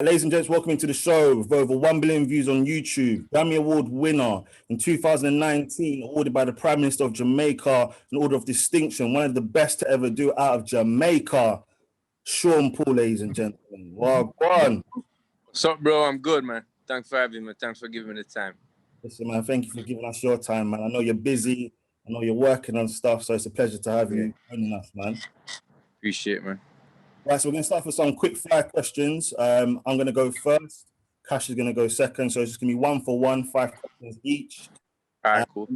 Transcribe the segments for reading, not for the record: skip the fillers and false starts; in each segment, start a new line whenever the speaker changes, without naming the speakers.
Ladies and gents, welcome to the show. With over 1 billion views on YouTube, Grammy Award winner in 2019, awarded by the Prime Minister of Jamaica, an order of distinction, one of the best to ever do out of Jamaica. Sean Paul, ladies and gentlemen. Well, go on.
What's up, bro? I'm good, man. Thanks for having me. Thanks for giving me the time.
Listen, man, thank you for giving us your time, man. I know you're busy. I know you're working on stuff, so it's a pleasure to have you joining us, man.
Appreciate it, man.
Right, so we're going to start with some quick fire questions. I'm going to go first. Cash is going to go second. So it's just going to be 1 for 1, 5 questions each.
All right, cool.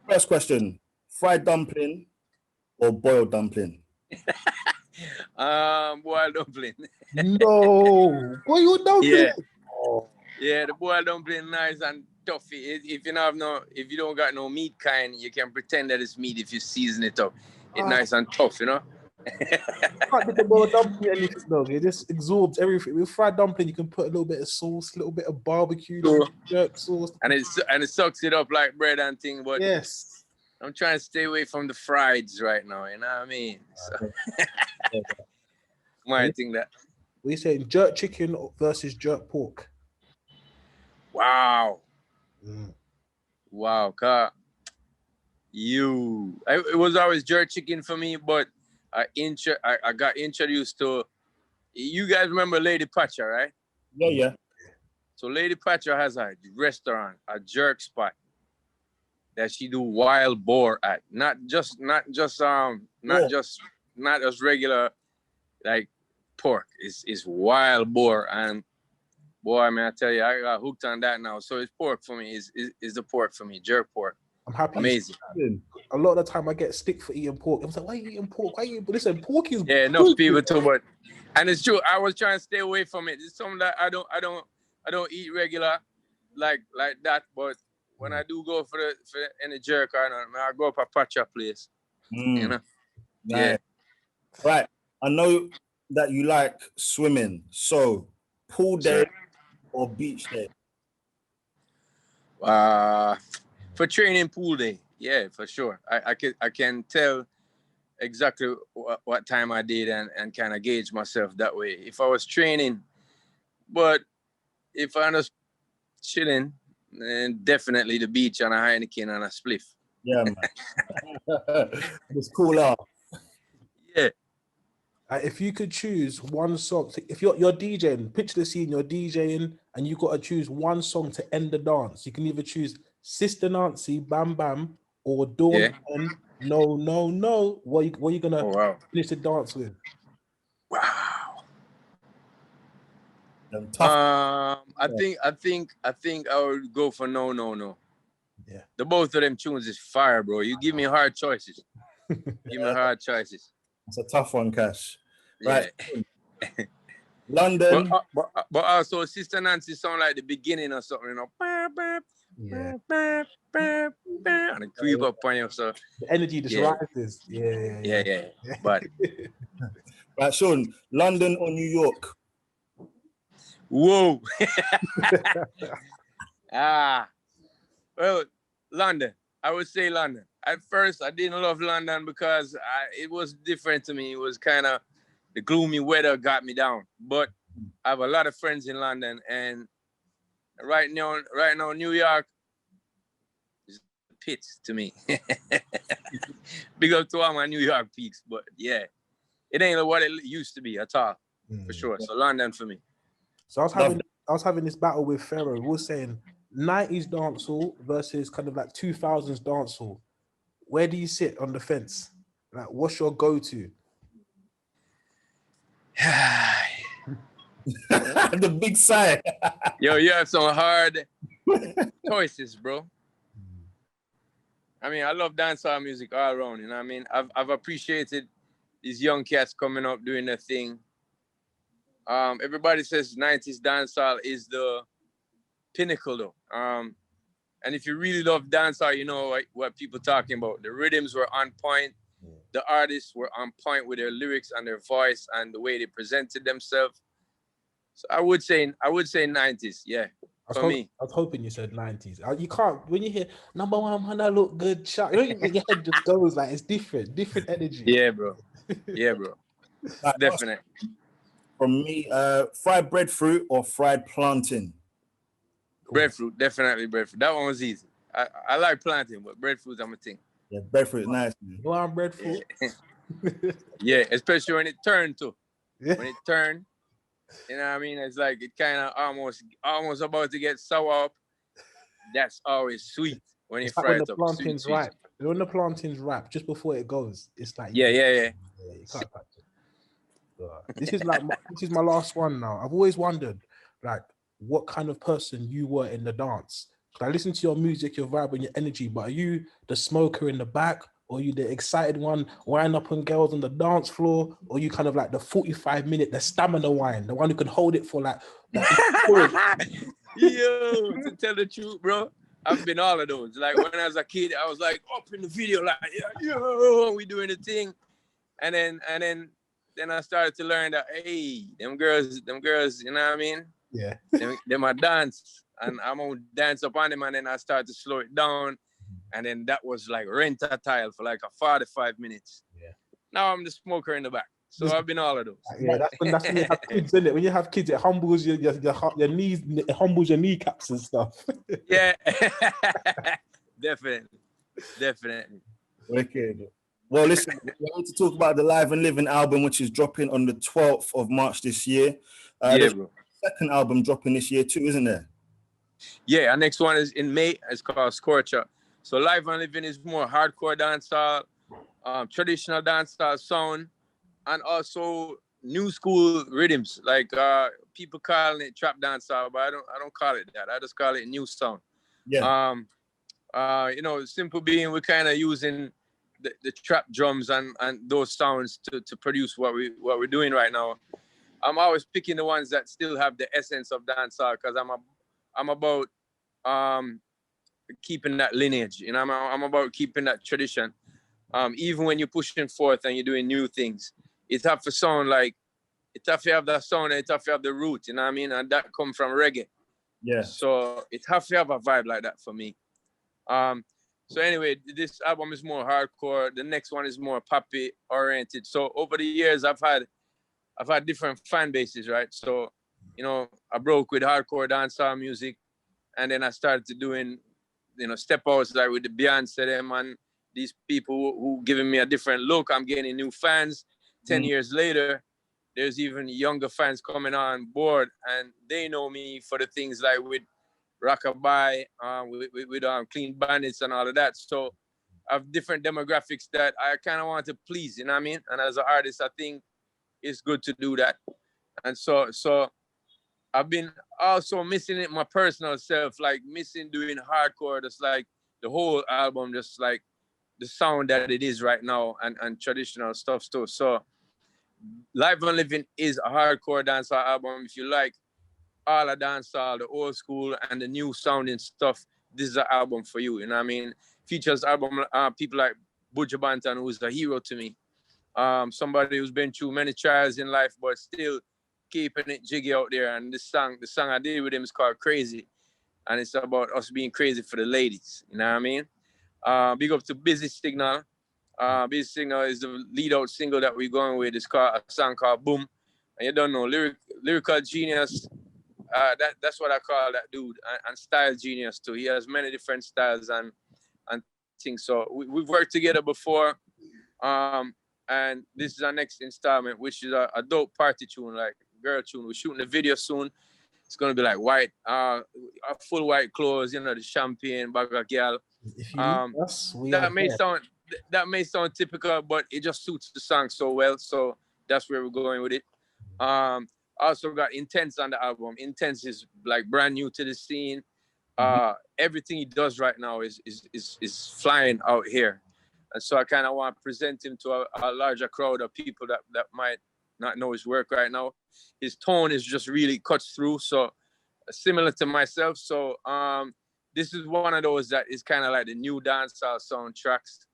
First question, fried dumpling or boiled dumpling?
Boiled dumpling.
No. Boiled dumpling?
Yeah. Yeah, the boiled dumpling nice and tough. If you don't got no meat kind, you can pretend that it's meat if you season it up. It's nice and tough, you know?
Can't get the boiled dumpling anything though. It just absorbs everything. With fried dumpling, you can put a little bit of sauce, a little bit of barbecue, jerk sauce,
and it sucks it up like bread and thing. But
yes,
I'm trying to stay away from the frieds right now. You know what I mean? So I think that
we saying jerk chicken versus jerk pork.
Wow, wow, car. It was always jerk chicken for me, but I got introduced to, you guys remember Lady Pacha, right?
Yeah.
So Lady Pacha has a restaurant, a jerk spot that she do wild boar at. Not as regular like pork. It's wild boar, and boy, man, I tell you, I got hooked on that now. So it's pork for me. Is the pork for me, jerk pork.
I'm happy.
Amazing.
A lot of the time I get stick for eating pork. I was like, why are you eating pork? Why are you? Listen, pork is
enough people too, but and it's true. I was trying to stay away from it. It's something that I don't eat regular like that. But when I do go for any jerk, I go up a pacha place. You know? Yeah.
Right. I know that you like swimming. So pool day or beach day?
For training, pool day, yeah, for sure. I can tell exactly what time I did and kind of gauge myself that way. If I was training, but if I was chilling, then definitely the beach and a Heineken and a spliff.
Yeah, man. It's cool out.
Yeah.
If you could choose one song, if you're DJing, picture the scene, you're DJing, and you got to choose one song to end the dance. You can either choose Sister Nancy, Bam Bam, or Dawn and No, No, No. What are you gonna finish the dance with?
Wow. I think I would go for No, No, No.
Yeah.
The both of them tunes is fire, bro. You give me hard choices. Give me hard choices.
It's a tough one, Cash.
Yeah.
Right. London.
But also Sister Nancy sound like the beginning or something, you know. And it creep up on you. So
the energy just rises. Yeah.
But
right, Sean, London or New York?
Whoa. Well, London. I would say London. At first, I didn't love London because it was different to me. It was kind of, the gloomy weather got me down. But I have a lot of friends in London, and right now, New York is a pit to me. Big up to all my New York peaks, but yeah, it ain't what it used to be at all, for sure. So London for me.
So I was having this battle with Pharaoh. We were saying 90s dancehall versus kind of like 2000s dancehall. Where do you sit on the fence? Like, what's your go-to?
The big sigh.
Yo, you have some hard choices, bro. I mean, I love dancehall music all around, you know what I mean? I've appreciated these young cats coming up doing their thing. Everybody says 90s dancehall is the pinnacle though. And if you really love dancehall, you know what people talking about. The rhythms were on point. The artists were on point with their lyrics and their voice and the way they presented themselves. So I would say 90s, yeah. For me,
I was hoping you said 90s. You can't, when you hear number one, man, I look good, shot. Your head just goes like, it's different energy.
Yeah, bro. Yeah, bro. Definitely.
From me, fried breadfruit or fried plantain?
Breadfruit, definitely breadfruit. That one was easy. I like plantain, but breadfruit, I'm a thing.
Yeah, breadfruit is nice, man.
You want breadfruit?
Yeah, especially when it turned to.
Yeah.
When it turned, you know what I mean? It's like it kind of almost about to get sour up. That's always sweet when
It's
you
like
fry
when the
it up.
plantain's
Sweet.
ripe. When the plantain's ripe, just before it goes, it's like
Yeah.
you can't touch it. This is like this is my last one now. I've always wondered, like, what kind of person you were in the dance. I listen to your music, your vibe, and your energy, but are you the smoker in the back, or are you the excited one, wind up on girls on the dance floor, or are you kind of like the 45-minute, the stamina wine, the one who can hold it for like
Yo, to tell the truth, bro, I've been all of those. Like when I was a kid, I was like up in the video, like we doing the thing, and then I started to learn that hey, them girls, you know what I mean?
Yeah.
They might dance, and I'm gonna dance up on them, and then I start to slow it down, and then that was like rent-a-tile for like a 45 minutes.
Yeah.
Now I'm the smoker in the back. So I've been all of those.
Yeah, that's when you have kids, isn't it? When you have kids, it humbles your knees, it humbles your kneecaps and stuff.
Yeah. Definitely.
Wicked. Well, listen, we need to talk about the Live and Livin album, which is dropping on the 12th of March this year.
Yeah, bro.
Second album dropping this year too, isn't there?
Yeah, our next one is in May. It's called Scorcha. So Live and Livin is more hardcore dancehall, traditional dancehall sound, and also new school rhythms. Like people calling it trap dancehall, but I don't call it that. I just call it new sound.
Yeah.
You know, simple being we're kind of using the trap drums and those sounds to produce what we're doing right now. I'm always picking the ones that still have the essence of dancehall because I'm about keeping that lineage. You know, I'm about keeping that tradition. Even when you're pushing forth and you're doing new things, it have to sound like it have to have that sound and it have to have the root. You know what I mean? And that come from reggae.
Yeah.
So it have to have a vibe like that for me. So anyway, this album is more hardcore. The next one is more poppy oriented. So over the years, I've had different fan bases, right? So, you know, I broke with hardcore dancehall music, and then I started to doing, you know, step outs like with the Beyonce them and these people who giving me a different look. I'm getting new fans. 10 years later, there's even younger fans coming on board, and they know me for the things like with Rockabye, with Clean Bandits and all of that. So I have different demographics that I kind of want to please, you know what I mean? And as an artist, I think it's good to do that. And so I've been also missing it my personal self, like missing doing hardcore, just like the whole album, just like the sound that it is right now and traditional stuff too. So Live and Livin is a hardcore dancehall album. If you like all the dancehall, the old school and the new sounding stuff, this is an album for you. You know what I mean? Features album people like Buju Banton, who's a hero to me. Somebody who's been through many trials in life, but still keeping it jiggy out there. And the song I did with him is called Crazy. And it's about us being crazy for the ladies. You know what I mean? Big up to Busy Signal. Busy Signal is the lead out single that we're going with. It's called a song called Boom. And you don't know, lyrical genius. That's what I call that dude. And style genius too. He has many different styles and things. So we've worked together before. And this is our next installment, which is a dope party tune, like girl tune. We're shooting a video soon. It's gonna be like white, full white clothes, you know, the champagne, bag of girl.
If you need us,
That may sound typical, but it just suits the song so well. So that's where we're going with it. Also got Intense on the album. Intense is like brand new to the scene. Everything he does right now is flying out here. And so I kind of want to present him to a larger crowd of people that might not know his work right now. His tone is just really cuts through. So similar to myself. So this is one of those that is kind of like the new dancehall soundtracks.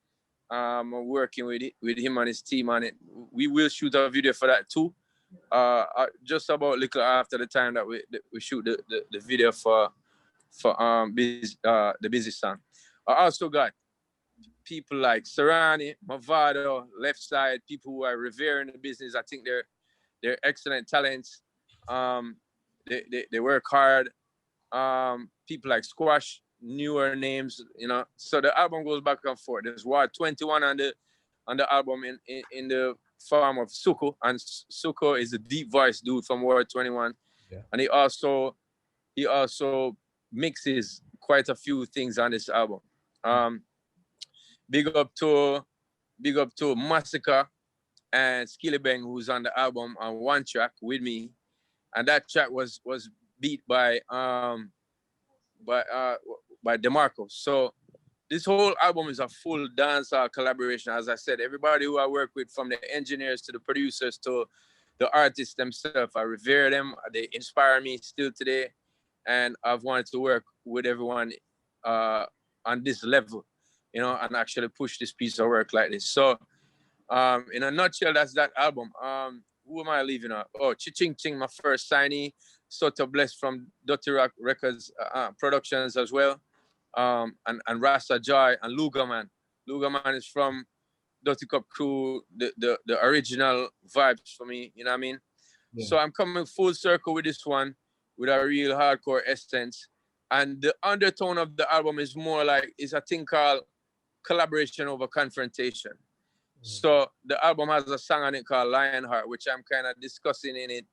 I'm working with him and his team on it. We will shoot a video for that too. Just about little after the time that we shoot the video for the Busy song. I also got people like Serrani, Movado, Left Side, people who I revere in the business. I think They're excellent talents. They work hard. People like Scorcha, newer names, you know. So the album goes back and forth. There's Ward 21 on the album in the form of Suko, and Suko is a deep voice dude from Ward 21, and he also mixes quite a few things on this album. Big up to Massacre and Skilly Bang, who's on the album on one track with me, and that track was beat by DeMarco. So this whole album is a full dancehall collaboration. As I said, everybody who I work with, from the engineers to the producers to the artists themselves, I revere them. They inspire me still today, and I've wanted to work with everyone on this level, you know, and actually push this piece of work like this. So in a nutshell, that's that album. Who am I leaving out? Oh, Ching Ching, my first signee. Soto Bless from Dirty Rock Records Productions as well. And Rasta Joy and Lugaman. Lugaman is from Dirty Cup Crew, the original vibes for me, you know what I mean? Yeah. So I'm coming full circle with this one, with a real hardcore essence. And the undertone of the album is more like, it's a thing called collaboration over confrontation. So the album has a song on it called Lionheart, which I'm kind of discussing in it.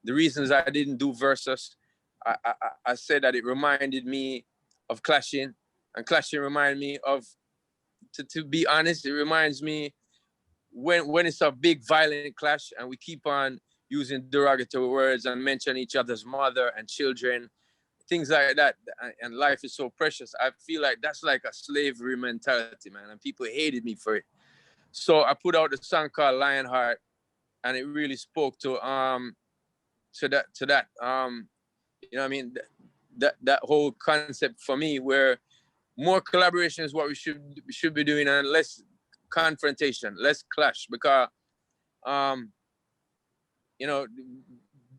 The reasons I didn't do Verzuz, I said that it reminded me of clashing, and clashing reminded me of, to be honest, it reminds me when it's a big violent clash and we keep on using derogatory words and mention each other's mother and children, things like that, and life is so precious. I feel like that's like a slavery mentality, man, and people hated me for it. So I put out a song called Lionheart, and it really spoke to that you know what I mean, that whole concept for me, where more collaboration is what we should be doing, and less confrontation, less clash, because you know,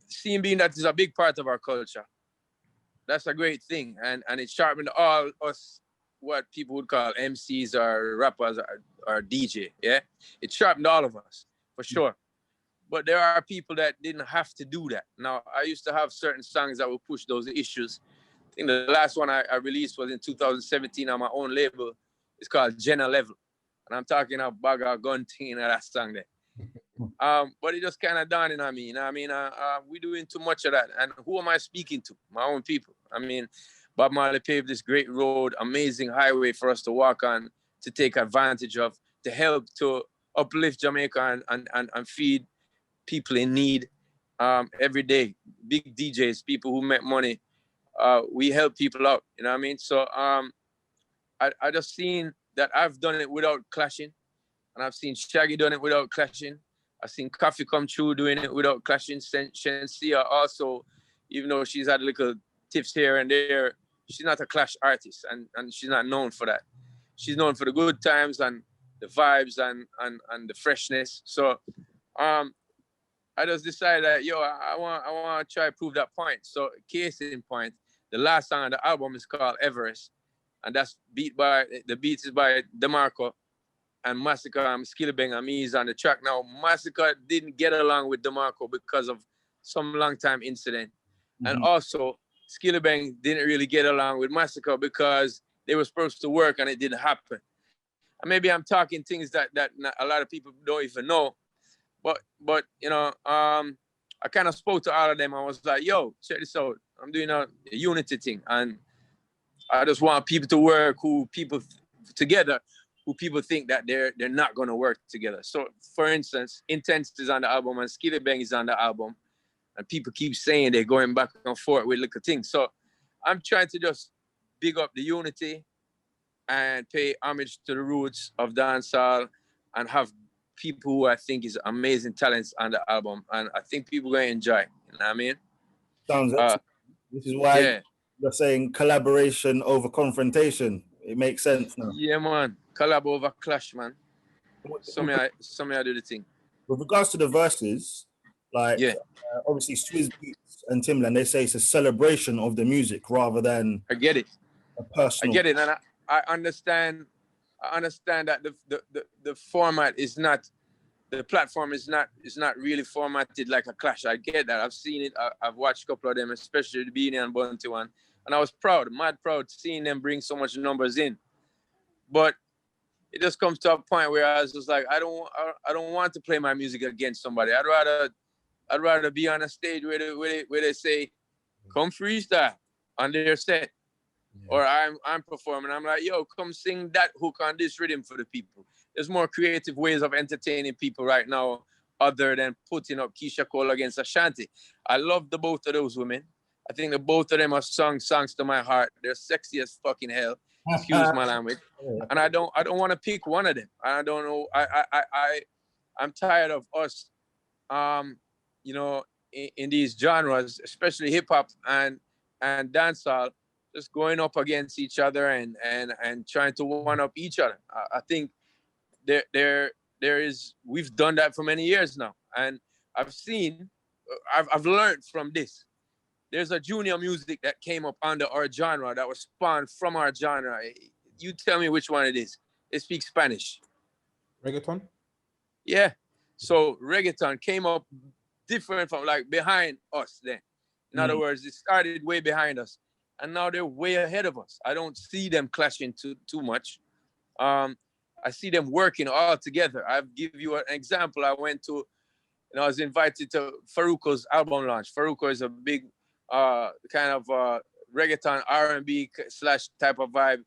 seeing being that is a big part of our culture. That's a great thing, and it sharpened all us, what people would call MCs or rappers or DJ, yeah? It sharpened all of us, for sure. But there are people that didn't have to do that. Now, I used to have certain songs that would push those issues. I think the last one I released was in 2017 on my own label. It's called Jenna Level. And I'm talking about Bagger Gun Thing in that song there. But it just kind of dawned on me, you know what I mean? We're doing too much of that. And who am I speaking to? My own people. I mean, Bob Marley paved this great road, amazing highway for us to walk on, to take advantage of, to help to uplift Jamaica and feed people in need every day. Big DJs, people who make money. We help people out, you know what I mean? So I just seen that I've done it without clashing, and I've seen Shaggy done it without clashing. I've seen Coffee Come True doing it without clashing. Shensia also, even though she's had little tips here and there, she's not a clash artist, and she's not known for that. She's known for the good times and the vibes and the freshness. So I just decided that, yo, I want to try to prove that point. So case in point, the last song on the album is called Everest, and the beats is by DeMarco, and Massacre and Skilly Bang and me is on the track. Now, Massacre didn't get along with DeMarco because of some long time incident. Mm-hmm. And also, Skilly Bang didn't really get along with Massacre because they were supposed to work and it didn't happen. And maybe I'm talking things that a lot of people don't even know. But you know, I kind of spoke to all of them. I was like, yo, check this out. I'm doing a unity thing. And I just want people to work who people think that they're not going to work together. So, for instance, Intense is on the album and Skilly Bang is on the album. And people keep saying they're going back and forth with little things. So I'm trying to just big up the unity and pay homage to the roots of dancehall and have people who I think is amazing talents on the album. And I think people are going to enjoy. You know what I mean?
Sounds excellent. This is why you're saying collaboration over confrontation. It makes sense now.
Yeah, man. Collab over clash, man. Some I do the thing.
With regards to the verses, like obviously Swizz Beatz and Timbaland, they say it's a celebration of the music rather than
I get it.
A personal.
I get it, and I understand that the format is not the platform is not really formatted like a Clash. I get that. I've seen it. I've watched a couple of them, especially the Beanie and Bunty one, and I was proud, mad proud, seeing them bring so much numbers in. But it just comes to a point where I was just like, I don't want to play my music against somebody. I'd rather be on a stage where they say, come freestyle on their set. Yeah. Or I'm performing. I'm like, yo, come sing that hook on this rhythm for the people. There's more creative ways of entertaining people right now other than putting up Keisha Cole against Ashanti. I love the both of those women. I think the both of them have sung songs to my heart. They're sexy as fucking hell. Excuse my language. And I don't want to pick one of them. I don't know. I'm tired of us you know, in these genres, especially hip hop and dancehall, just going up against each other and trying to one up each other. I think there is, we've done that for many years now, and I've learned from this. There's a junior music that came up under our genre that was spawned from our genre. You tell me which one it is. They speak Spanish.
Reggaeton?
Yeah. So reggaeton came up different from, like, behind us then. In other words, it started way behind us, and now they're way ahead of us. I don't see them clashing too much. I see them working all together. I'll give you an example. I was invited to Faruko's album launch. Faruko is a big kind of reggaeton R&B / type of vibe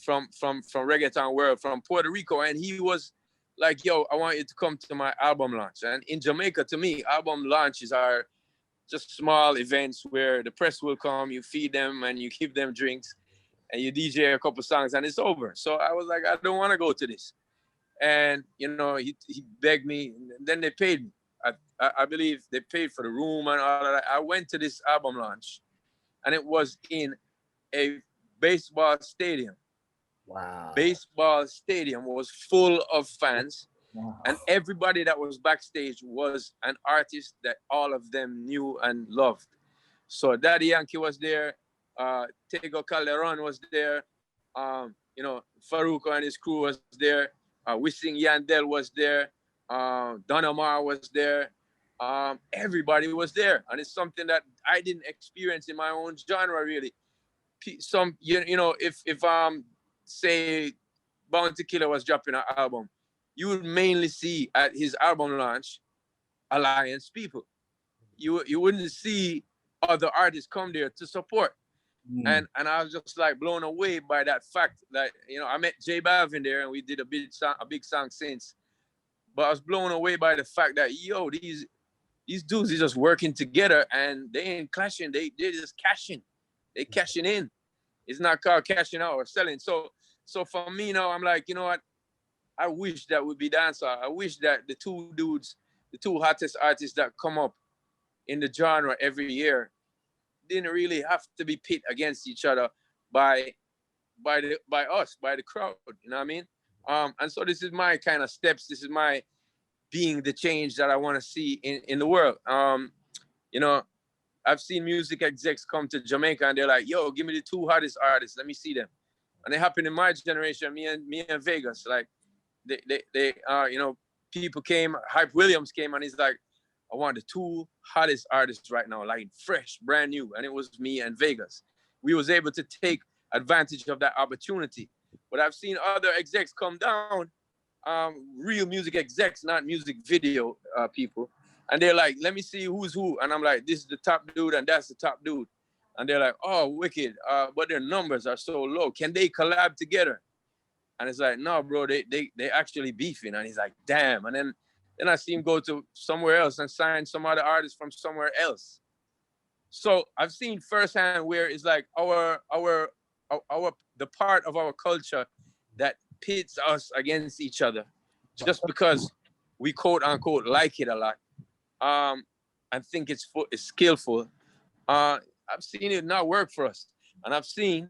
from reggaeton world, from Puerto Rico, and he was like, yo, I want you to come to my album launch. And in Jamaica, to me, album launches are just small events where the press will come, you feed them and you give them drinks and you DJ a couple songs and it's over. So I was like, I don't want to go to this. And, you know, he begged me, and then they paid me. I believe they paid for the room and all of that. I went to this album launch and it was in a baseball stadium.
Wow.
Baseball stadium was full of fans. Wow. And everybody that was backstage was an artist that all of them knew and loved. So Daddy Yankee was there, Tego Calderon was there, you know, Faruko and his crew was there, Wissing Yandel was there, Don Omar was there, everybody was there. And it's something that I didn't experience in my own genre, really. Some, you know, if say Bounty Killer was dropping an album, you would mainly see at his album launch Alliance people. You wouldn't see other artists come there to support. And I was just like blown away by that fact that, you know, I met J Balvin there and we did a big song since. But I was blown away by the fact that, yo, these dudes are just working together and they ain't clashing. They're just cashing. They cashing in. It's not called cashing out or selling. So for me now, I'm like, you know what? I wish that would be dancehall. I wish that the two dudes, the two hottest artists that come up in the genre every year, didn't really have to be pit against each other by us, by the crowd. You know what I mean? And so this is my kind of steps. This is my being the change that I want to see in the world. You know, I've seen music execs come to Jamaica and they're like, yo, give me the two hottest artists. Let me see them. And it happened in my generation, me and Vegas. Like, they you know, people came, Hype Williams came and he's like, I want the two hottest artists right now, like fresh, brand new. And it was me and Vegas. We was able to take advantage of that opportunity. But I've seen other execs come down, real music execs, not music video people. And they're like, let me see who's who. And I'm like, this is the top dude and that's the top dude. And they're like, oh, wicked. But their numbers are so low. Can they collab together? And it's like, no, bro, they actually beefing. And he's like, damn. And then I see him go to somewhere else and sign some other artists from somewhere else. So I've seen firsthand where it's like the part of our culture that pits us against each other just because we quote unquote like it a lot. And think it's skillful. I've seen it not work for us. And I've seen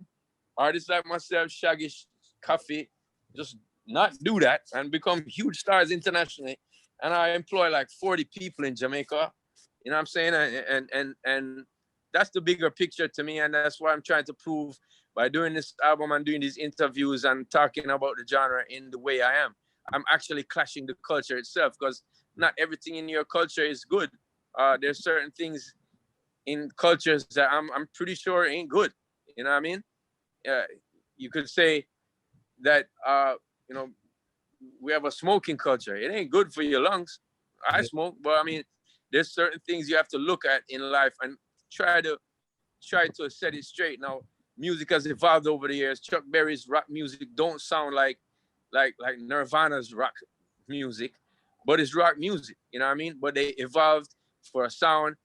artists like myself, Shaggy, Coffee, just not do that and become huge stars internationally. And I employ like 40 people in Jamaica. You know what I'm saying? And that's the bigger picture to me. And that's what I'm trying to prove by doing this album and doing these interviews and talking about the genre in the way I am. I'm actually clashing the culture itself, because not everything in your culture is good. There's certain things in cultures that I'm pretty sure ain't good. You know what I mean? You could say that you know, we have a smoking culture. It ain't good for your lungs. I smoke, but I mean, there's certain things you have to look at in life and try to set it straight. Now, music has evolved over the years. Chuck Berry's rock music don't sound like Nirvana's rock music, but it's rock music. You know what I mean? But they evolved for a sound,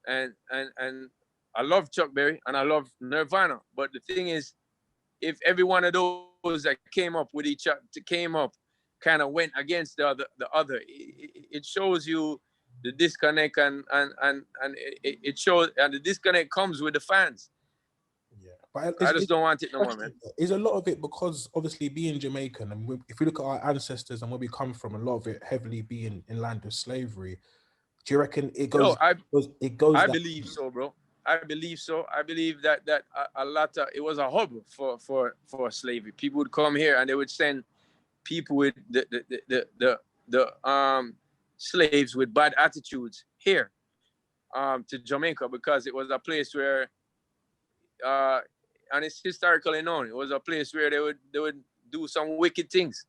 and I love Chuck Berry and I love Nirvana. But the thing is, if every one of those that came up with each other, kind of went against the other, it shows you the disconnect, and it shows, and the disconnect comes with the fans.
Yeah, but
I just don't want it no more, man.
Is a lot of it because obviously being Jamaican, and if we look at our ancestors and where we come from, a lot of it heavily being in land of slavery. Do you reckon it goes? It goes.
I believe so, bro. I believe so. I believe that a lot of it was a hub for slavery. People would come here and they would send people with the slaves with bad attitudes here to Jamaica, because it was a place where and it's historically known, it was a place where they would do some wicked things.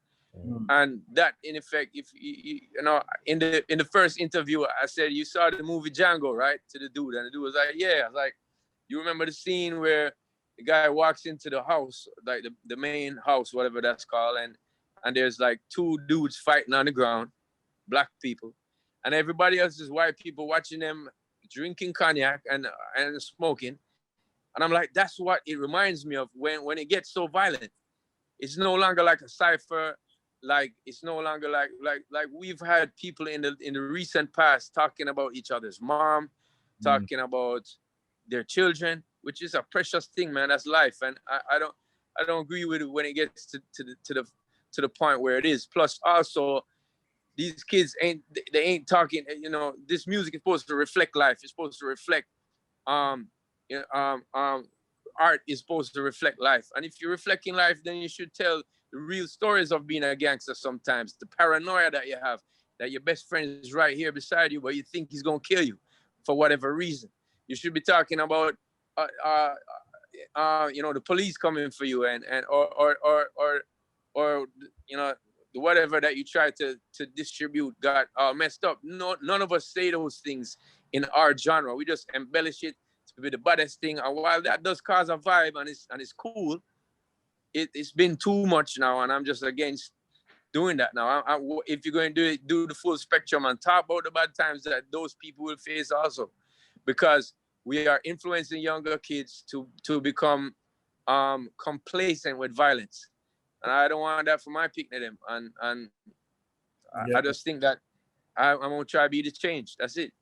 And that, in effect, if you know, in the first interview, I said, you saw the movie Django, right? To the dude, and the dude was like, yeah. I was like, you remember the scene where the guy walks into the house, like the main house, whatever that's called, and there's like two dudes fighting on the ground, black people, and everybody else is white people watching them drinking cognac and smoking. And I'm like, that's what it reminds me of when it gets so violent. It's no longer like a cipher. Like, it's no longer like we've had people in the recent past talking about each other's mom, talking about their children, which is a precious thing, man. That's life. And I don't agree with it when it gets to the point where it is. Plus, also, these kids ain't talking, you know, this music is supposed to reflect life. It's supposed to reflect art is supposed to reflect life. And if you're reflecting life, then you should tell the real stories of being a gangster sometimes. The paranoia that you have, that your best friend is right here beside you, but you think he's going to kill you for whatever reason. You should be talking about, you know, the police coming for you or you know, whatever that you try to distribute got messed up. No, none of us say those things in our genre. We just embellish it to be the baddest thing. And while that does cause a vibe and it's cool, it's been too much now, and I'm just against doing that now. If you're going to do the full spectrum and talk about the bad times that those people will face also, because we are influencing younger kids to become complacent with violence, and I don't want that for my picnic them. And I just think that I'm gonna try to be the change. That's it.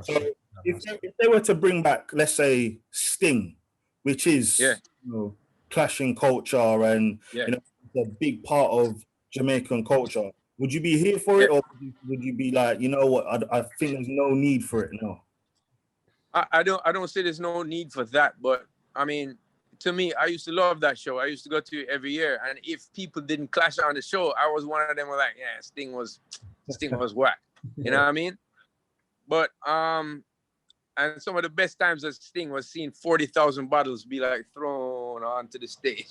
So if they were to bring back, let's say, Sting, which is you know, clashing culture and you know, it's a big part of Jamaican culture, would you be here for it, or would you be like, you know what, I think there's no need for it? No,
I don't say there's no need for that, but I mean, to me, I used to love that show. I used to go to it every year, and if people didn't clash on the show, I was one of them who were like, yeah, Sting was whack. You know what I mean? But and some of the best times of Sting was seeing 40,000 bottles be like thrown onto the stage.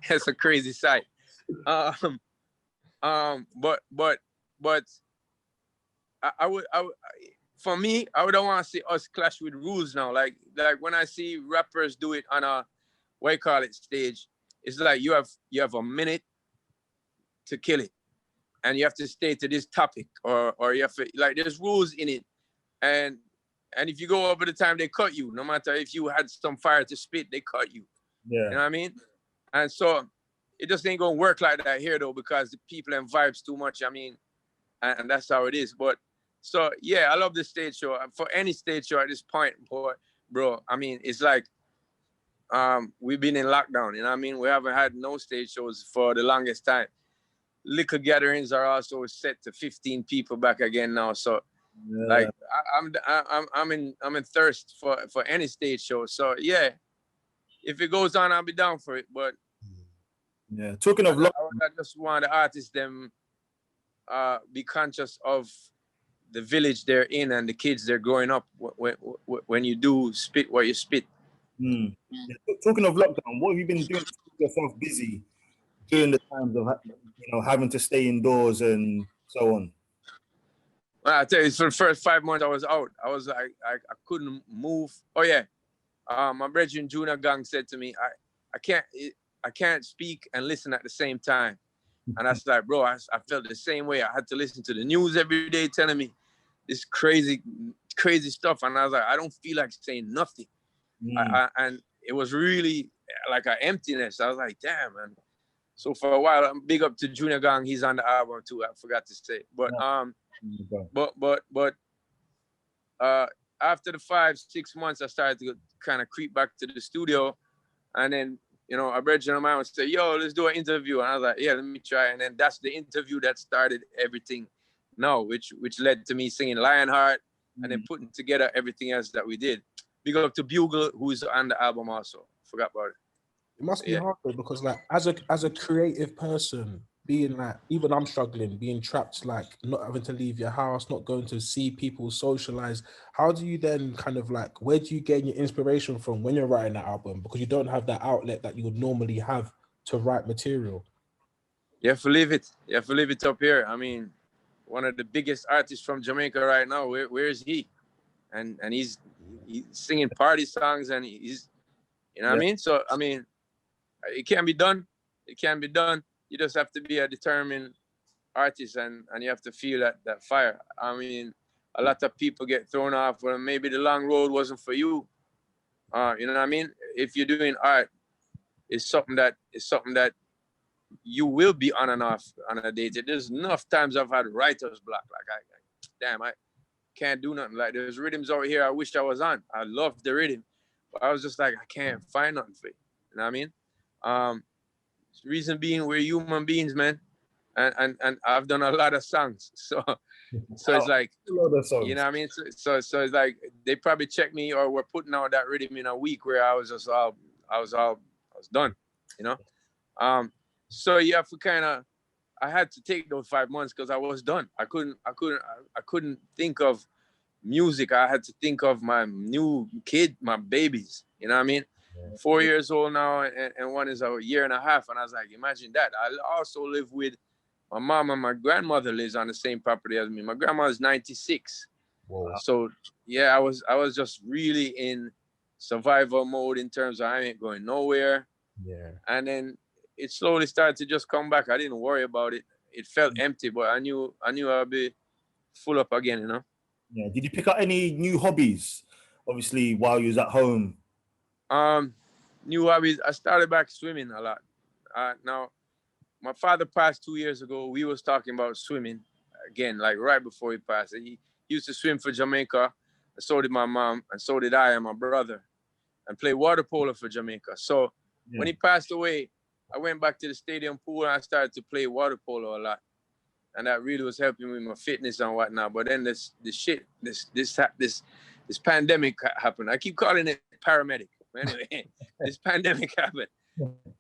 That's a crazy sight. But I would for me, I don't want to see us clash with rules now. Like when I see rappers do it on a stage, it's like you have a minute to kill it, and you have to stay to this topic, or you have to, like, there's rules in it, and if you go over the time, they cut you. No matter if you had some fire to spit, they cut you.
Yeah.
You know what I mean? And so it just ain't gonna work like that here though, because the people and vibes too much. I mean, and that's how it is. But so yeah, I love the stage show. For any stage show at this point, bro, I mean, it's like we've been in lockdown. You know what I mean? We haven't had no stage shows for the longest time. Liquor gatherings are also set to 15 people back again now. So like I'm in thirst for any stage show. So yeah, if it goes on, I'll be down for it. But
yeah, talking of lockdown,
I just want the artists them be conscious of the village they're in and the kids they're growing up when you do spit what you spit.
Yeah. Talking of lockdown, what have you been doing to keep yourself busy during the times of having to stay indoors and so on?
Well, I tell you, for the first 5 months I was out. I couldn't move. Oh yeah, my brethren Junior Gang said to me, I can't speak and listen at the same time. And I was like, bro, I felt the same way. I had to listen to the news every day telling me this crazy stuff. And I was like, I don't feel like saying nothing. And it was really like an emptiness. I was like, damn, man. So for a while, I'm big up to Junior Gang. He's on the album too. I forgot to say. But after the 5-6 months, I started to kind of creep back to the studio. And then, a brethren of mine would say, yo, let's do an interview. And I was like, yeah, let me try. And then that's the interview that started everything now, which led to me singing Lionheart and then putting together everything else that we did. Big up to Bugle, who's on the album also. Forgot about it.
It must be hard though, because like as a creative person, being like, even I'm struggling, being trapped, like not having to leave your house, not going to see people, socialize. How do you then kind of like, where do you gain your inspiration from when you're writing that album? Because you don't have that outlet that you would normally have to write material.
You have to leave it. You have to leave it up here. I mean, one of the biggest artists from Jamaica right now, where is he? And he's singing party songs and he's, what I mean? So, I mean, it can be done. It can be done. You just have to be a determined artist and you have to feel that fire. I mean, a lot of people get thrown off when maybe the long road wasn't for you. You know what I mean? If you're doing art, it's something that you will be on and off on a day. There's enough times I've had writer's block. Like, I can't do nothing. Like, there's rhythms over here I wish I was on. I love the rhythm. But I was just like, I can't find nothing for it. You know what I mean? Reason being, we're human beings, man, and I've done a lot of songs, so it's like, you know what I mean. So it's like they probably checked me or were putting out that rhythm in a week where I was done, you know. So you have to kind of, I had to take those 5 months because I was done. I couldn't think of music. I had to think of my new kid, my babies. You know what I mean? 4 years old now, and one is a year and a half. And I was like, imagine that. I also live with my mom, and my grandmother lives on the same property as me. My grandma is 96. Wow. So yeah, I was just really in survival mode in terms of I ain't going nowhere. Yeah. And then it slowly started to just come back. I didn't worry about it. It felt empty, but I knew I'd be full up again, you know?
Yeah. Did you pick up any new hobbies, obviously, while you was at home?
New hobbies. I started back swimming a lot. Now, my father passed 2 years ago. We was talking about swimming again, like right before he passed. He used to swim for Jamaica, and so did my mom, and so did I and my brother, and play water polo for Jamaica. So when he passed away, I went back to the stadium pool and I started to play water polo a lot, and that really was helping with my fitness and whatnot. But then this pandemic happened. I keep calling it paramedic. Anyway, this pandemic happened,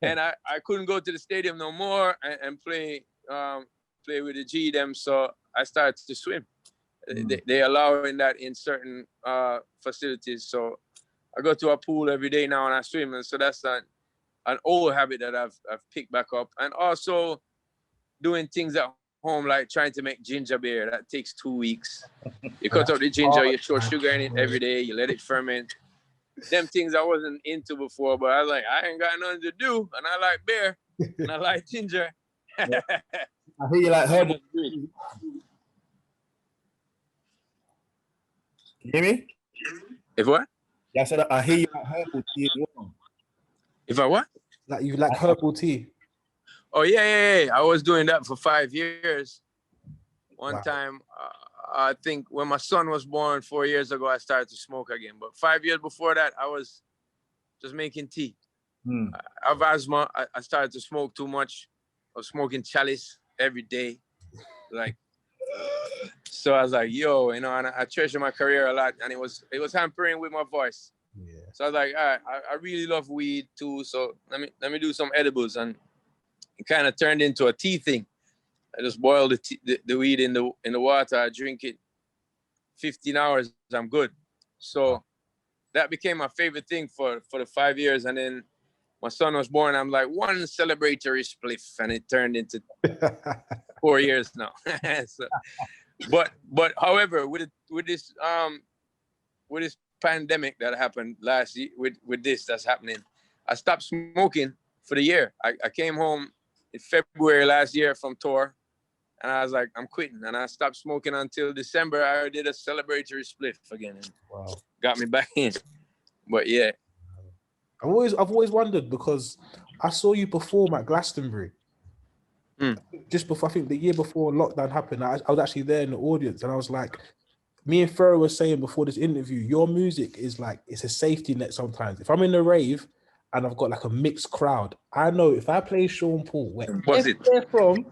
and I couldn't go to the stadium no more and play with the G them. So I started to swim. They allow in that in certain facilities. So I go to a pool every day now and I swim. And so that's an old habit that I've picked back up. And also doing things at home, like trying to make ginger beer. That takes 2 weeks. You cut up the ginger, you throw sugar in it every day, you let it ferment. Them things I wasn't into before, but I was like, I ain't got nothing to do, and I like beer, and I like ginger.
I hear you like herbal. Can you hear me?
If what?
Yeah, I said I hear you like herbal tea as well.
If I what?
Like you like herbal tea?
Oh yeah. I was doing that for 5 years. One time, I think when my son was born 4 years ago, I started to smoke again. But 5 years before that, I was just making tea. I have asthma. I started to smoke too much. I was smoking chalice every day. So I was like, yo, and I treasure my career a lot. And it was hampering with my voice. Yeah. So I was like, all right, I really love weed too. So let me do some edibles. And it kind of turned into a tea thing. I just boil the weed in the water. I drink it 15 hours. I'm good. So that became my favorite thing for the 5 years. And then my son was born. I'm like, one celebratory spliff, and it turned into 4 years now. So, but however, with this pandemic that happened last year, with this that's happening, I stopped smoking for the year. I came home in February last year from tour, and I was like, I'm quitting. And I stopped smoking until December. I did a celebratory spliff again. And got me back in. But yeah.
I've always wondered, because I saw you perform at Glastonbury. Just before, I think the year before lockdown happened, I was actually there in the audience, and I was like, me and Pharaoh was saying before this interview, your music is like, it's a safety net sometimes. If I'm in a rave and I've got like a mixed crowd, I know if I play Sean Paul, wherever they're from,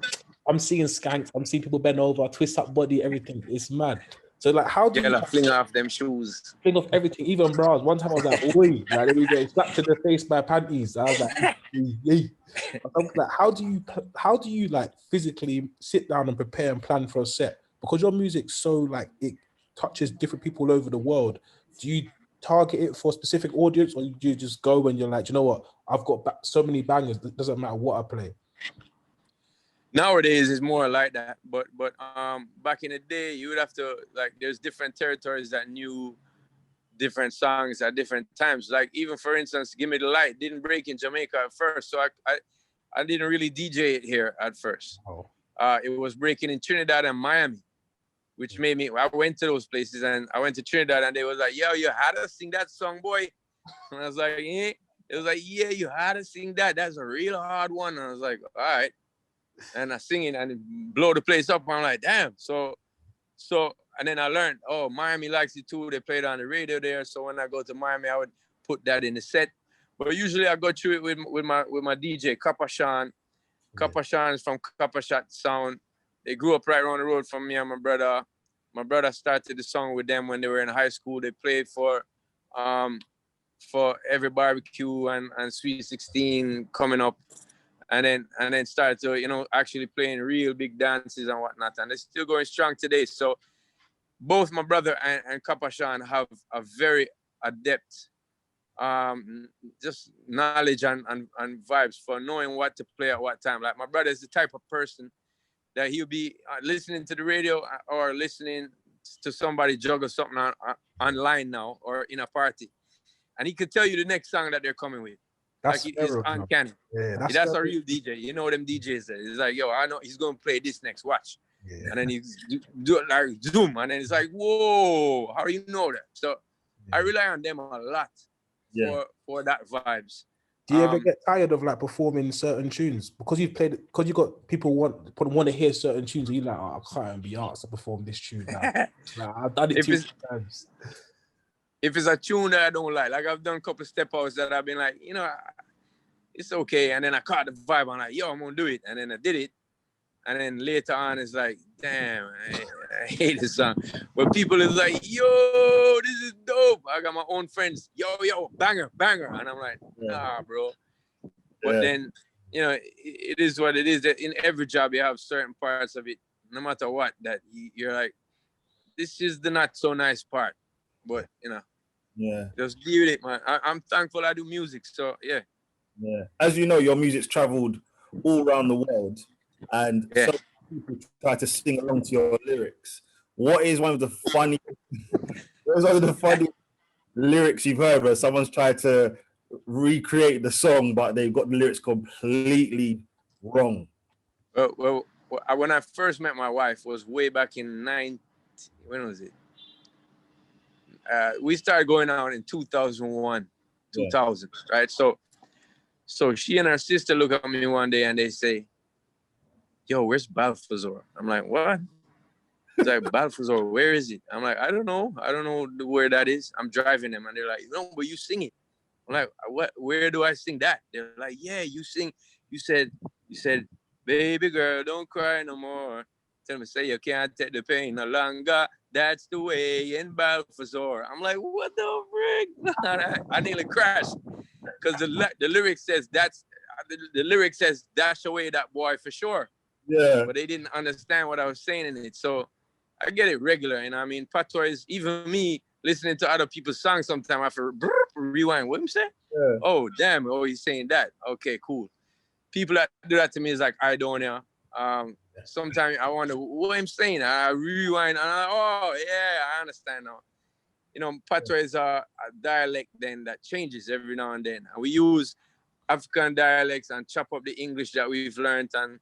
I'm seeing skanks, I'm seeing people bend over, twist up body, everything. It's mad. So like, how do you
fling off them shoes?
Fling off everything, even bras. One time I was like, oi, like, let me get slapped in the face by panties. I was like, yay. Like, how do you like physically sit down and prepare and plan for a set? Because your music's so like, it touches different people all over the world. Do you target it for a specific audience, or do you just go when you're like, you know what, I've got so many bangers, it doesn't matter what I play?
Nowadays it's more like that, but back in the day, you would have to, like, there's different territories that knew different songs at different times. Like, even for instance, Give Me the Light didn't break in Jamaica at first, so I didn't really DJ it here at first. It was breaking in Trinidad and Miami, which made me, I went to those places, and I went to Trinidad, and they was like, yo, you had to sing that song, boy. And I was like, yeah. It was like, yeah, you had to sing that. That's a real hard one. And I was like, all right. And I sing it and it blow the place up. I'm like, damn. So, and then I learned, oh, Miami likes it too. They play it on the radio there. So when I go to Miami, I would put that in the set. But usually I go through it with my DJ, Kappa Sean. Kappa Sean is from Kappa Shot Sound. They grew up right around the road from me and my brother. My brother started the song with them when they were in high school. They played for every barbecue and Sweet 16 coming up. And then started to, actually playing real big dances and whatnot. And they're still going strong today. So both my brother and Kappa Sean have a very adept just knowledge and vibes for knowing what to play at what time. Like, my brother is the type of person that he'll be listening to the radio or listening to somebody juggle something online now or in a party. And he could tell you the next song that they're coming with. That's like, it's uncanny. Yeah, that's a real DJ. You know them DJs. It's like, yo, I know he's going to play this next, watch. Yeah. And then he do it like zoom. And then it's like, whoa, how do you know that? So I rely on them a lot for that vibes.
Do you ever get tired of like performing certain tunes? Because you got people want to hear certain tunes, and you're like, oh, I can't be asked to perform this tune now. Like, I've done it too many times.
If it's a tune that I don't like I've done a couple of step outs that I've been like, it's okay. And then I caught the vibe. I'm like, yo, I'm going to do it. And then I did it. And then later on, it's like, damn, I hate this song. But people is like, yo, this is dope. I got my own friends. Yo, banger. And I'm like, nah, bro. But then, it is what it is. In every job, you have certain parts of it, no matter what, that you're like, this is the not so nice part. But, just deal with it, man. I'm thankful I do music. So, yeah.
Yeah. As you know, your music's traveled all around the world. And so people try to sing along to your lyrics. What is one of the funny lyrics you've heard where someone's tried to recreate the song, but they've got the lyrics completely wrong?
Well, when I first met my wife was way back in when was it? We started going out in 2001, 2000, right? So she and her sister look at me one day and they say, yo, where's Balthazar? I'm like, what? It's like, Balthazar, where is it? I'm like, I don't know where that is. I'm driving them. And they're like, no, but you sing it. I'm like, what? Where do I sing that? They're like, yeah, you sing. You said, baby girl, don't cry no more. Tell me, say you can't take the pain no longer. That's the way in Balthazar. I'm like, what the frick? I nearly crashed. Because the lyric says, the lyric says dash away that boy for sure.
Yeah.
But they didn't understand what I was saying in it. So I get it regular. And I mean, patois is even me listening to other people's songs sometimes I have to rewind. What him say?
Yeah.
Oh, damn. Oh, he's saying that. Okay, cool. People that do that to me is like, I don't know. Sometimes I wonder what I'm saying. I rewind and oh, yeah, I understand now. You know, patois is a dialect then that changes every now and then. And we use African dialects and chop up the English that we've learned. And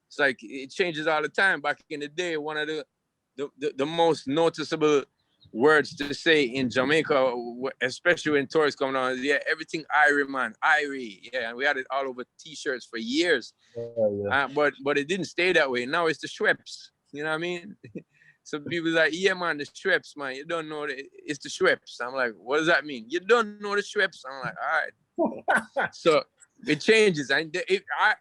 it's like, it changes all the time. Back in the day, one of the most noticeable words to say in Jamaica, especially when tourists come down, yeah, everything Irie, man, Irie. Yeah, and we had it all over T-shirts for years.
Yeah.
But it didn't stay that way. Now it's the Schweppes. You know what I mean? So people like, yeah, man, the Schweppes, man. You don't know it's the Schweppes. I'm like, what does that mean? You don't know the Schweppes? I'm like, all right. So it changes. And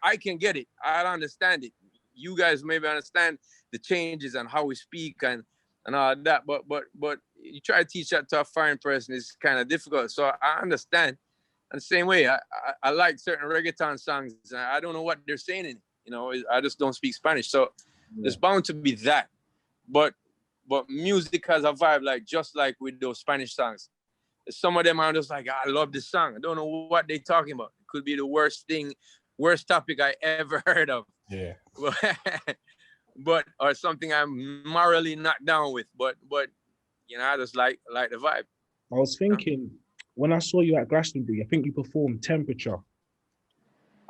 I can get it. I understand it. You guys maybe understand the changes and how we speak and all that. But you try to teach that to a foreign person, it's kind of difficult. So I understand. And the same way, I like certain reggaeton songs. I don't know what they're saying in it. You know, I just don't speak Spanish. So there's bound to be that. But music has a vibe, like just like with those Spanish songs. Some of them are just like, I love this song. I don't know what they're talking about. It could be the worst topic I ever heard of.
Yeah.
But or something I'm morally not down with. But you know, I just like the vibe.
I was thinking when I saw you at Glastonbury, I think you performed Temperature.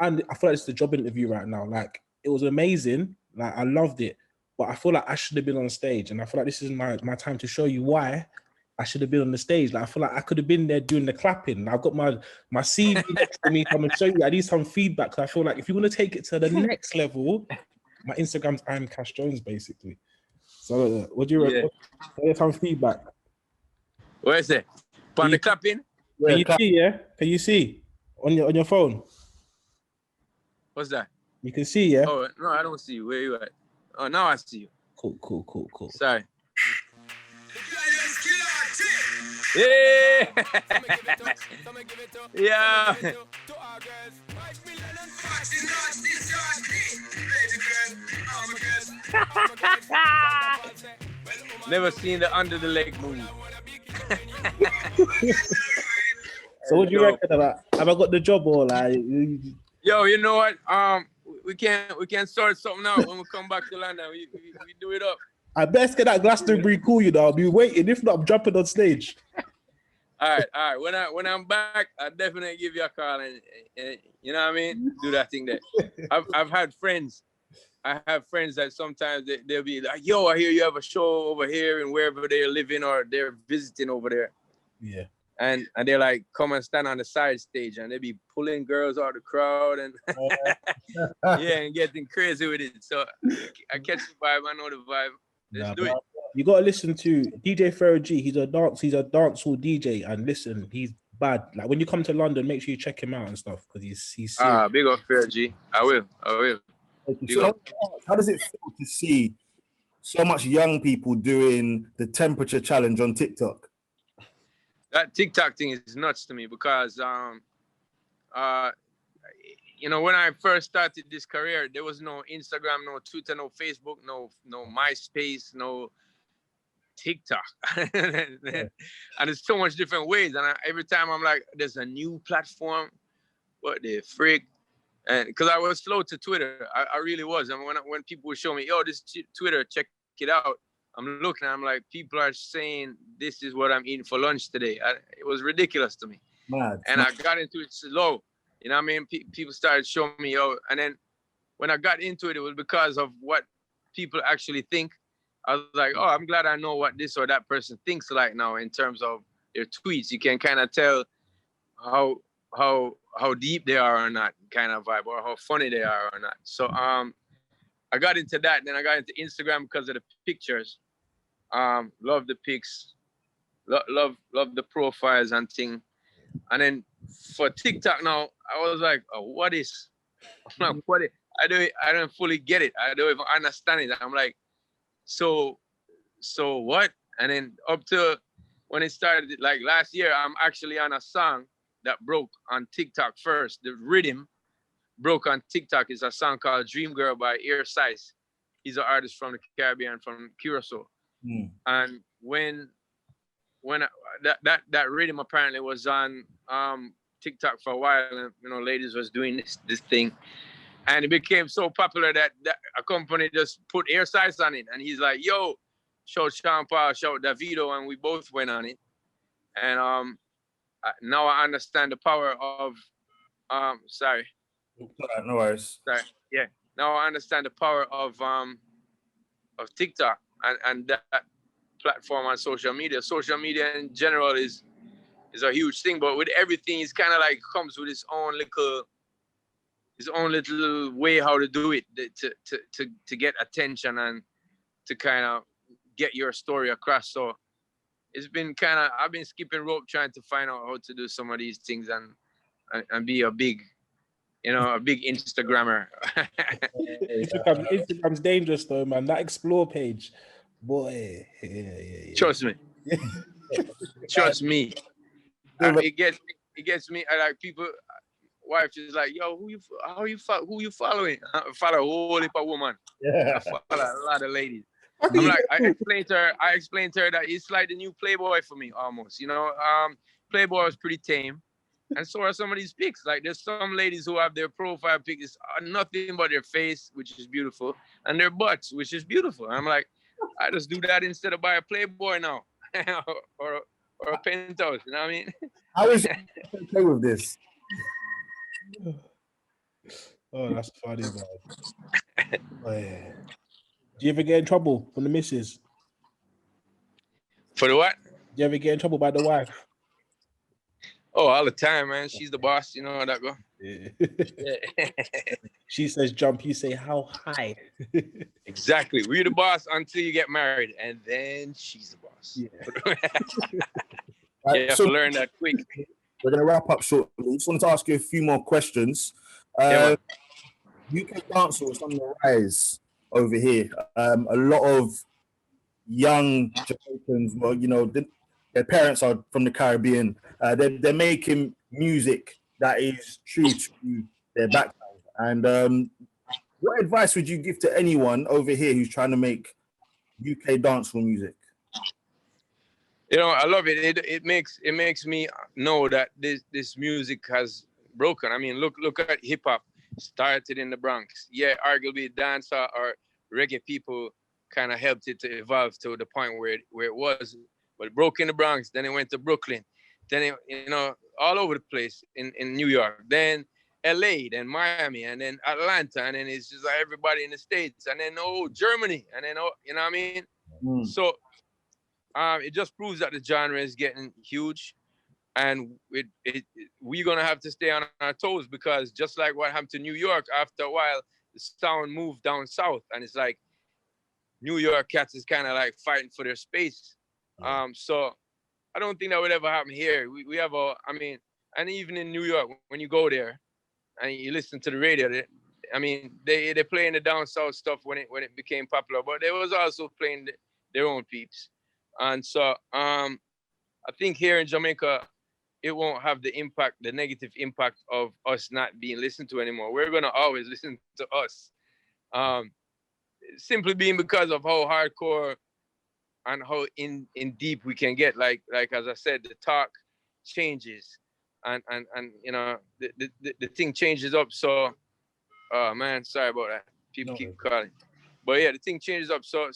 And I feel like it's the job interview right now. Like, it was amazing. Like, I loved it. But I feel like I should have been on stage. And I feel like this is my time to show you why I should have been on the stage. Like, I feel like I could have been there doing the clapping. I've got my CV next to me. I'm going to show you. I need some feedback. Because I feel like if you want to take it to the next level, my Instagram's I'm Cash Jones, basically. So, what do you reckon? Yeah. Some feedback.
Where is it? On the clapping?
Can you see, yeah? Can you see? On your phone?
What's that?
You can see, yeah?
Oh, no, I don't see you. Where you at? Oh, now I see you.
Cool.
Sorry. Yeah. Yeah. Never seen the under the leg move.
So what do you reckon about? Have I got the job or like?
Yo, you know what? We can sort something out when we come back to London. We do it up.
I best get that Glastonbury call, you know. I'll be waiting. If not, I'm jumping on stage.
All right. When I'm back, I'll definitely give you a call and you know what I mean? Do that thing there. I've had friends. I have friends that sometimes they'll be like, yo, I hear you have a show over here and wherever they're living or they're visiting over there.
Yeah.
And they're like, come and stand on the side stage and they be pulling girls out of the crowd and yeah, and getting crazy with it. So I catch the vibe. I know the vibe. Let's do it.
You gotta listen to DJ Ferro G. He's a dancehall DJ, and listen, he's bad. Like when you come to London, make sure you check him out and stuff because he's serious.
Big up Ferro G. I will.
So how does it feel to see so much young people doing the temperature challenge on TikTok?
That TikTok thing is nuts to me because you know, when I first started this career, there was no Instagram, no Twitter, no Facebook, no MySpace, no TikTok. And there's so much different ways. And every time I'm like, there's a new platform. What the frick? And because I was slow to Twitter, I really was. And when people would show me, yo, this Twitter, check it out. I'm looking, I'm like, people are saying this is what I'm eating for lunch today. It was ridiculous to me.
Mad.
And I got into it slow. You know what I mean? People started showing me, yo. And then when I got into it, it was because of what people actually think. I was like, oh, I'm glad I know what this or that person thinks like now in terms of their tweets. You can kind of tell how deep they are or not, kind of vibe, or how funny they are or not. So I got into that. Then I got into Instagram because of the pictures. Love the pics, love the profiles and thing. And then for TikTok now, I was like, oh, what is? I'm like, what is? I don't fully get it. I don't even understand it. I'm like, so what? And then up to when it started, like last year, I'm actually on a song that broke on TikTok first. The rhythm broke on TikTok is a song called Dream Girl by Ear Size. He's an artist from the Caribbean, from Curacao. And when that rhythm apparently was on TikTok for a while, and you know, ladies was doing this thing, and it became so popular that a company just put Ear Size on it, and he's like, "Yo, shout Sean Paul, shout Davido," and we both went on it. And now I understand the power of sorry.
No worries.
Sorry. Yeah. Now I understand the power of TikTok and that platform on social media. Social media in general is a huge thing, but with everything, it's kind of like comes with its own little way how to do it to get attention and to kind of get your story across. So it's been kind of, I've been skipping rope trying to find out how to do some of these things and be a big, you know, a big Instagrammer.
Instagram's dangerous though, man. That explore page, boy. Yeah.
Trust me. Trust me. It gets me. I like people. Wife is like, yo, who you following? I follow a whole heap of woman.
Yeah.
I follow a lot of ladies. I'm like, I explained to her that it's like the new Playboy for me almost. You know, Playboy was pretty tame. And so are some of these pics. Like there's some ladies who have their profile pics nothing but their face, which is beautiful, and their butts, which is beautiful. And I'm like, I just do that instead of buy a Playboy now, or a penthouse. You know what I mean?
How is it okay with this?
Oh, that's funny, man. Oh, yeah. Do you ever get in trouble from the missus?
For the what?
Do you ever get in trouble by the wife?
Oh, all the time, man. She's the boss. You know how that go.
Yeah.
Yeah.
She says jump, you say how high.
Exactly. We're the boss until you get married, and then she's the boss.
Yeah.
You have to learn that quick.
We're going to wrap up shortly. Just wanted to ask you a few more questions.
Yeah,
UK dancehall is on the rise over here. A lot of young Jamaicans, well, you know, their parents are from the Caribbean. They're making music that is true to their background. And what advice would you give to anyone over here who's trying to make UK dancehall music?
You know, I love it. It makes me know that this music has broken. I mean, look at hip hop. Started in the Bronx. Yeah, arguably dancehall or reggae people kind of helped it to evolve to the point where it was. But it broke in the Bronx. Then it went to Brooklyn. Then it, you know, all over the place in New York. Then LA, then Miami, and then Atlanta, and then it's just like everybody in the States, and then Germany, and then you know what I mean. So it just proves that the genre is getting huge, and we're gonna have to stay on our toes, because just like what happened to New York, after a while the sound moved down south, and it's like New York cats is kind of like fighting for their space. So I don't think that would ever happen here. We have and even in New York, when you go there and you listen to the radio, they playing the down south stuff when it became popular, but they was also playing their own peeps. And so I think here in Jamaica, it won't have the negative impact of us not being listened to anymore. We're gonna always listen to us. Simply being because of how hardcore and how in deep we can get. Like as I said, the talk changes, and you know the thing changes up. So, man, sorry about that. People keep calling, but yeah, the thing changes up. So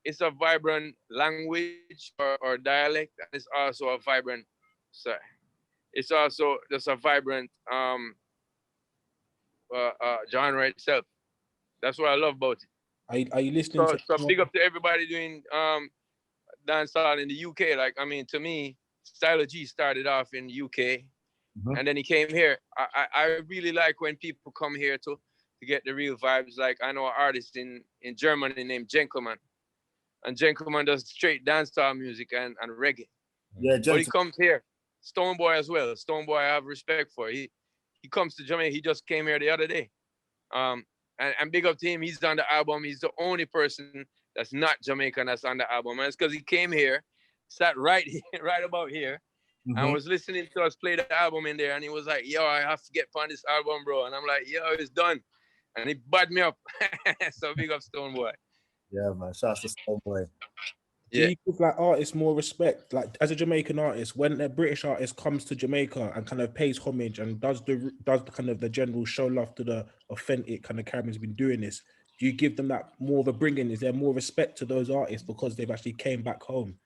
it's a vibrant language or dialect, and it's also a vibrant. Sorry, it's also just a vibrant genre itself. That's what I love about it.
Are you listening?
So big up to everybody doing dancehall in the UK. Like, I mean, to me, Stylo G started off in the UK, and then he came here. I really like when people come here to get the real vibes. Like, I know an artist in Germany named Gentleman, and Gentleman does straight dancehall music and reggae.
Yeah,
but he comes here. Stoneboy as well. Stoneboy I have respect for. He comes to Jamaica. He just came here the other day. And big up to him. He's on the album. He's the only person that's not Jamaican that's on the album. And it's because he came here, sat right here, right about here, and was listening to us play the album in there, and he was like, "Yo, I have to get on this album, bro." And I'm like, "Yo, it's done," and he bad me up. So big up Stone Boy.
Yeah, man. Shouts to Stone Boy.
Do you give like artists more respect? Like as a Jamaican artist, when a British artist comes to Jamaica and kind of pays homage and does the kind of the general show love to the authentic kind of Caribbean's been doing this, do you give them that more of a bringing? Is there more respect to those artists because they've actually came back home?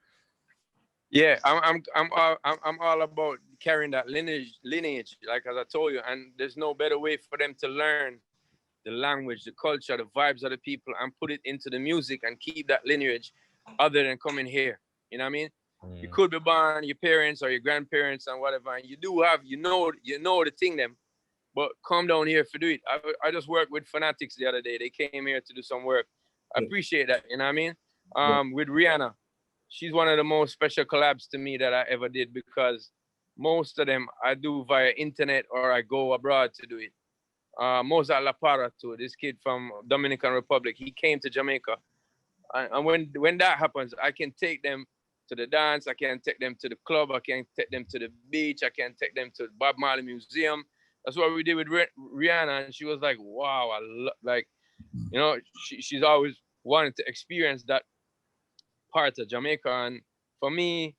Yeah, I'm all about carrying that lineage. Like as I told you, and there's no better way for them to learn the language, the culture, the vibes of the people, and put it into the music and keep that lineage, other than coming here. You know what I mean? You could be born your parents or your grandparents and whatever, and you do have, you know the thing them, but come down here for do it. I just worked with Fanatics the other day. They came here to do some work. I appreciate that. You know what I mean? With Rihanna, she's one of the most special collabs to me that I ever did, because most of them I do via internet or I go abroad to do it. Mozart La Para too, this kid from Dominican Republic, he came to Jamaica. And when that happens, I can take them to the dance, I can take them to the club, I can take them to the beach, I can take them to the Bob Marley Museum. That's what we did with Rihanna, and she was like, wow, like, you know, she's always wanted to experience that part of Jamaica. And for me,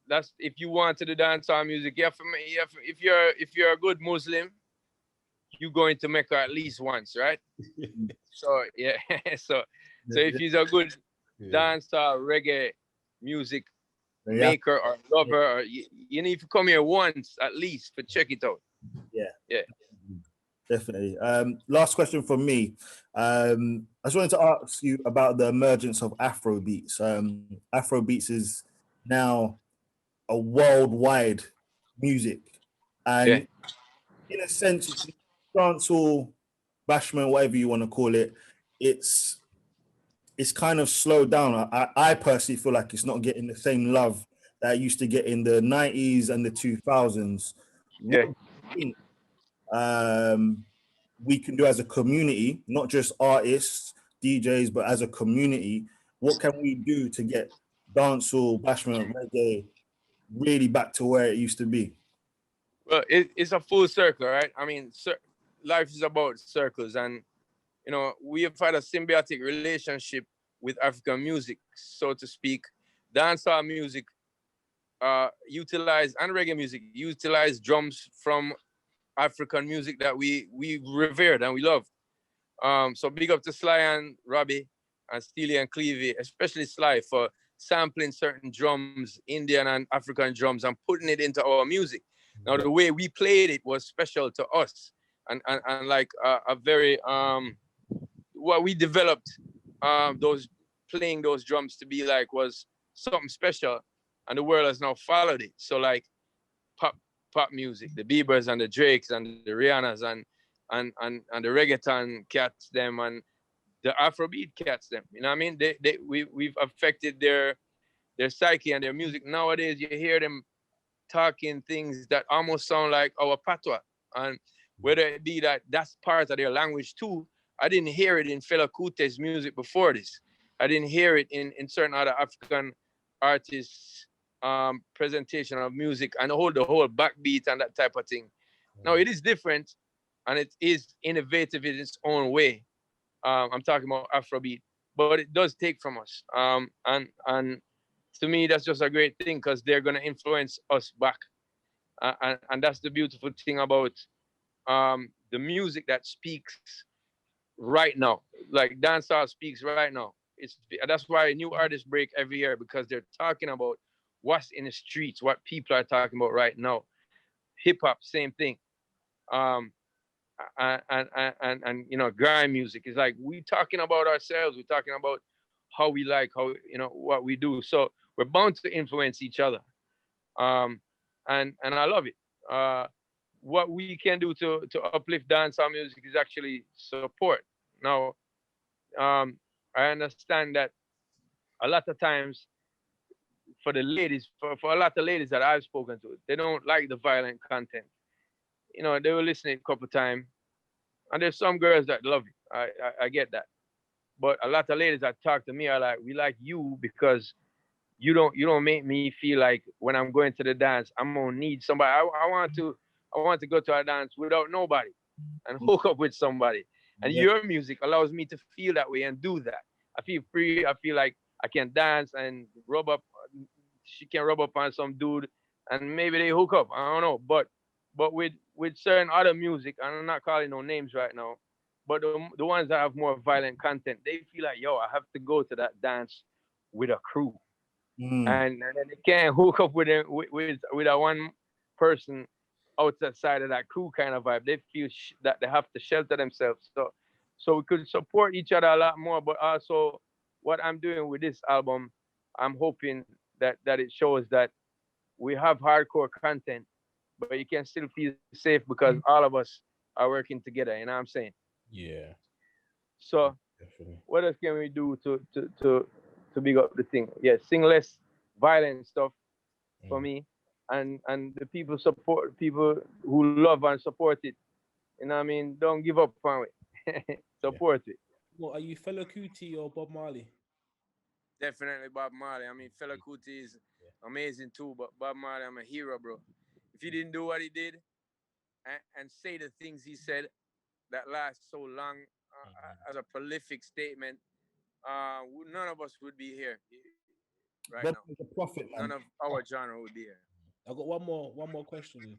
that's, if you want to do dancehall music, for me, if you're a good Muslim, you going to Mecca at least once, right? So yeah, so if you're a good dancehall reggae music maker or lover, or you need to come here once at least to check it out. Yeah,
definitely. Last question from me. I just wanted to ask you about the emergence of Afrobeats. Afrobeats is now a worldwide music, and in a sense, dancehall, bashment, whatever you want to call it, it's kind of slowed down. I personally feel like it's not getting the same love that it used to get in the 90s and the 2000s.
Yeah.
What do you think, we can do as a community, not just artists, DJs, but as a community? What can we do to get dancehall, bashment, reggae really back to where it used to be?
Well, it's a full circle, right? I mean, life is about circles, and you know, we have had a symbiotic relationship with African music, so to speak. Dancehall music utilize, and reggae music utilize drums from African music that we revered and we loved. So big up to Sly and Robbie and Steely and Clevie, especially Sly, for sampling certain drums, Indian and African drums, and putting it into our music. Now, the way we played it was special to us, and like a very what we developed those playing those drums to be like was something special, and the world has now followed it. So like pop music, the Biebers and the Drakes and the Rihannas and the reggaeton cats them, and the Afrobeat cats them. You know what I mean? We've affected their psyche and their music. Nowadays you hear them talking things that almost sound like our patois, and whether it be that that's part of their language too. I didn't hear it in Fela Kute's music before this. I didn't hear it in certain other African artists' presentation of music and the whole backbeat and that type of thing. Now it is different, and it is innovative in its own way. I'm talking about Afrobeat, but it does take from us. And to me, that's just a great thing, because they're gonna influence us back, and that's the beautiful thing about the music that speaks right now. Like dancehall speaks right now. That's why new artists break every year, because they're talking about what's in the streets, what people are talking about right now. Hip hop, same thing. And you know, grime music is like, we talking about ourselves. We're talking about how we like, how, you know, what we do. So we're bound to influence each other. And I love it. What we can do to uplift dancehall music is actually support. Now, I understand that a lot of times for the ladies, for a lot of ladies that I've spoken to, they don't like the violent content. You know, they will listen a couple times, and there's some girls that love it. I get that. But a lot of ladies that talk to me are like, we like you because you don't make me feel like when I'm going to the dance, I'm gonna need somebody. I want to go to a dance without nobody and hook up with somebody. And
Yeah.
your music allows me to feel that way and do that. I feel free. I feel like I can dance and rub up. She can rub up on some dude, and maybe they hook up. I don't know, but with certain other music, and I'm not calling no names right now, but the ones that have more violent content, they feel like, yo, I have to go to that dance with a crew,
Mm.
and then they can't hook up with them with a one person outside of that crew kind of vibe. They feel that they have to shelter themselves. So we could support each other a lot more. But also, what I'm doing with this album, I'm hoping that it shows that we have hardcore content, but you can still feel safe because all of us are working together. You know what I'm saying?
Yeah,
So
definitely.
what else can we do to big up the thing? Yeah, sing less violent stuff for
Mm.
me, and the people support people who love and support it. You know what I mean? Don't give up on it.
Yeah.
Support it.
What are you, Fela Kuti or Bob Marley?
Definitely Bob Marley. I mean, Fela Kuti is amazing too, but Bob Marley, I'm a hero, bro. If he didn't do what he did and say the things he said that last so long as a prolific statement, none of us would be here right now.
Bob is a prophet,
None of
man.
our genre would be here.
I got one more question.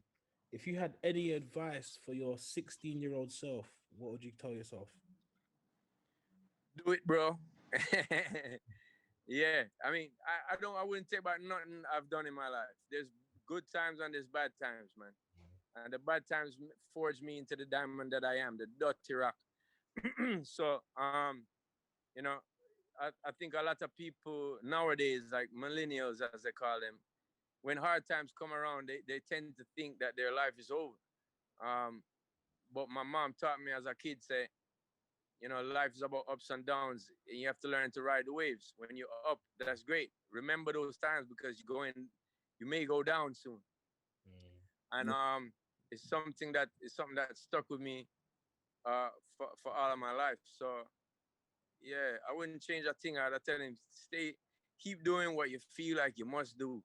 If you had any advice for your 16-year-old self, what would you tell yourself?
Do it, bro. Yeah, I mean, I wouldn't take back nothing I've done in my life. There's good times and there's bad times, man. And the bad times forged me into the diamond that I am, the dirty rock. So, you know, I think a lot of people nowadays, like millennials as they call them, when hard times come around, they tend to think that their life is over. Um, but my mom taught me as a kid, say, life is about ups and downs, and you have to learn to ride the waves. When you're up, that's great. Remember those times because you may go down soon. And it's something that stuck with me for all of my life. So yeah, I wouldn't change a thing. I'd tell him, keep doing what you feel like you must do.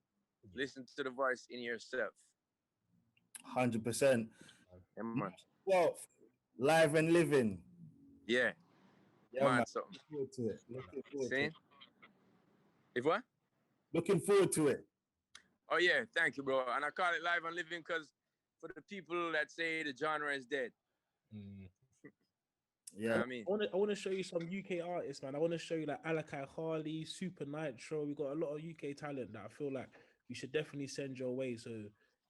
Listen to the voice in yourself.
100%.
Yeah, man.
Well, live and living.
Yeah,
Yeah, man.
man. So,
Looking forward to it. Looking forward to
see,
it.
if what?
Looking forward to it.
Oh yeah, thank you, bro. And I call it live and living because for the people that say the genre is dead.
Mm.
You know
Yeah.
what I mean?
I want to show you some UK artists, man. I want to show you like Alakai Harley, Super Nitro. We got a lot of UK talent that I feel like you should definitely send your way. So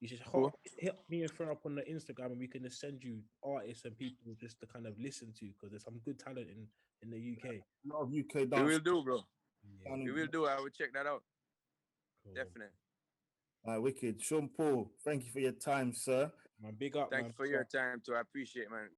you should
Cool.
hit me and Fer up on the Instagram, and we can just send you artists and people just to kind of listen to because there's some good talent in the UK.
A lot of UK
We
dance.
will do, bro.
Yeah,
We will do. I will check that out.
cool.
Definitely.
Wicked. Sean Paul, thank you for your time, sir.
Man, big up,
Thank
man.
you for your time too. I appreciate, man.